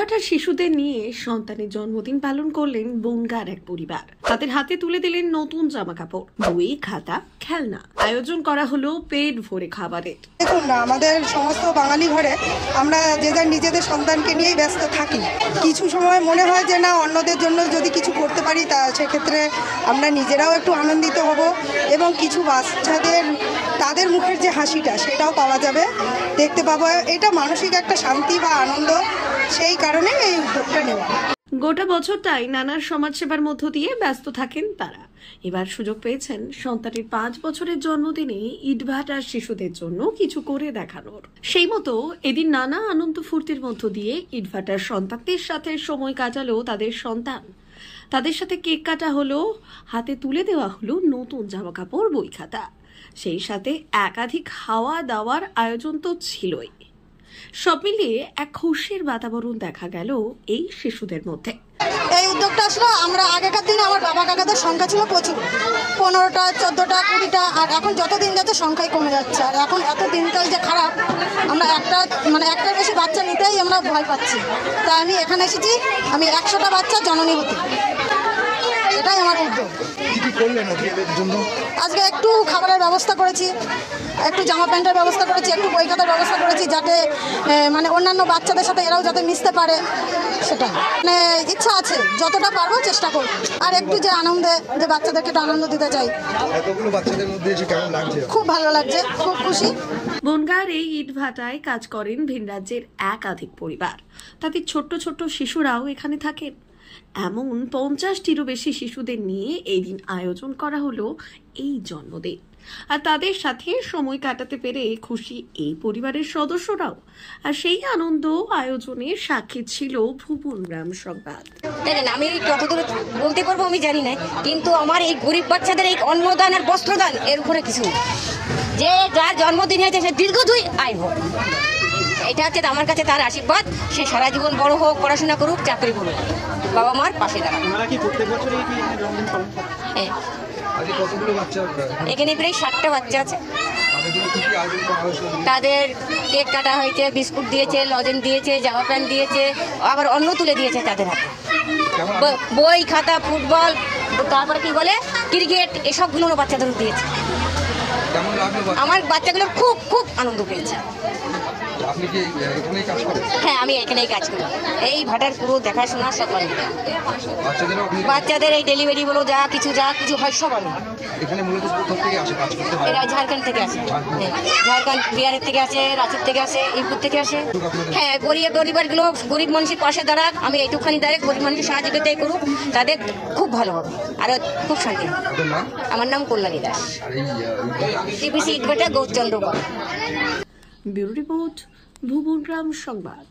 ইটভাটার শিশুদের নিয়ে সন্তানের জন্মদিন পালন করলেন বনগাঁর এক পরিবার। তাদের হাতে তুলে দিলেন নতুন জামা কাপড়, বই, খাতা, খেলনা। আয়োজন করা হলো পেট ভরে খাবারের। দেখুন না, আমাদের সমস্ত বাঙালি ঘরে আমরা যে যার নিজেদের সন্তানকে নিয়েই ব্যস্ত থাকি। কিছু সময় মনে হয় যে না, অন্যদের জন্য যদি কিছু করতে পারি তা সেক্ষেত্রে আমরা নিজেরাও একটু আনন্দিত হব এবং কিছু বাচ্চাদের তাদের মুখের যে হাসিটা সেটাও পাওয়া যাবে, দেখতে পাবো। এটা মানসিক একটা শান্তি বা আনন্দ, সেই কারণে এই উদ্যোগটা নেওয়া। গোটা বছরটাই নানার সমাজসেবার মধ্য দিয়ে ব্যস্ত থাকেন তারা। এবার সুযোগ পেয়েছেন সন্তানের 5 বছরের জন্মদিনে ইটভাটার শিশুদের জন্য কিছু করে দেখানোর। সেই মতো এদিন নানা আনন্দ ফুর্তির মধ্য দিয়ে ইটভাটার সন্তানদের সাথে সময় কাটালো তাদের সন্তান। তাদের সাথে কেক কাটা হলো, হাতে তুলে দেওয়া হলো নতুন জামা কাপড়, বই, খাতা। সেই সাথে একাধিক খাওয়া দাওয়ার আয়োজন তো ছিলই। সব মিলিয়ে এক খুশির বাতাবরণ দেখা গেল এই শিশুদের মধ্যে। এই উদ্যোগটা আসলে আমরা আগেকার দিনে আমার বাবা কাকাদের সংখ্যা ছিল প্রচুর, 15টা, 14টা, 20টা, আর এখন যত দিন যাচ্ছে সংখ্যাই কমে যাচ্ছে। আর এখন এত দিনকাল যে খারাপ, আমরা একটার বেশি বাচ্চা নিতেই আমরা ভয় পাচ্ছি। তাই আমি এখানে এসেছি, আমি 100টা বাচ্চা জননী হতে। এটাই আমার উদ্যোগ। আজকে একটু খাবারের ব্যবস্থা করেছি, একটু জামা প্যান্টের ব্যবস্থা করেছি, একটু বই খাতার ব্যবস্থা করেছি, যাতে অন্যান্য বাচ্চাদের সাথে এরাও যাতে মিশতে পারে। সেটা ইচ্ছা আছে, যতটা পারবো চেষ্টা করবো। আর একটু যে আনন্দে, যে বাচ্চাদেরকে একটু আনন্দ দিতে চাই। খুব ভালো লাগছে, খুব খুশি। বনগাঁর এই ইটভাটায় কাজ করেন ভিন রাজ্যের একাধিক পরিবার। তাদের ছোট্ট ছোট্ট শিশুরাও এখানে থাকেন। এমন 50টিরও বেশি শিশুদের নিয়ে এই দিন আয়োজন করা হলো এই জন্মদিন। আর তাদের সাথে সময় কাটাতে পেরে খুশি এই পরিবারের সদস্যরাও। আর সেই আনন্দ আয়োজনের সাক্ষী ছিল ভুবনগ্রাম সংবাদ। আমি কতদূর বলতে পারবো আমি জানি না, কিন্তু আমার এই গরিব বাচ্চাদের এই অন্নদান আর বস্ত্রদান এর উপরে কিছু যে যার জন্মদিন হয়েছে সে দীর্ঘদূর আয় হোক, এটা হচ্ছে আমার কাছে তার আশীর্বাদ। সে সারা জীবন বড় হোক, পড়াশোনা করুক, চাকরি করুক, বাবা মার পাশে দাঁড়ান। এখানে প্রায় 60টা বাচ্চা আছে। তাদের কেক কাটা হয়েছে, বিস্কুট দিয়েছে, লজেন দিয়েছে, জামা প্যান্ট দিয়েছে, আবার অন্ন তুলে দিয়েছে তাদের হাতে। বই, খাতা, ফুটবল, তারপরে কি বলে ক্রিকেট, এসবগুলো বাচ্চাদের দিয়েছে। আমার বাচ্চাগুলো খুব খুব আনন্দ পেয়েছে। হ্যাঁ, আমি এখানেই কাজ করি। এই ভাটার পুরো দেখাশোনা সব আমি। বাচ্চাদের এই ডেলিভারি বলো, যা কিছু হয় সব আমি। এরা ঝাড়খণ্ড থেকে আসে, ঝাড়খণ্ড, বিহারের থেকে আসে, রাঁচির থেকে আসে, ইউপুর থেকে আসে। হ্যাঁ, পরিবারগুলো গরিব মানুষের পাশে দাঁড়াক, আমি এইটুখানি দাঁড়াই, গরিব মানুষের সাহায্যতাই করুক, তাদের খুব ভালো হবে আর খুব শান্তি। আমার নাম কল্যাণী দাস, টিপিসি ইটভাটা, গৌরচন্দ্র। ব্যুরো রিপোর্ট, ভুবনগ্রাম সংবাদ।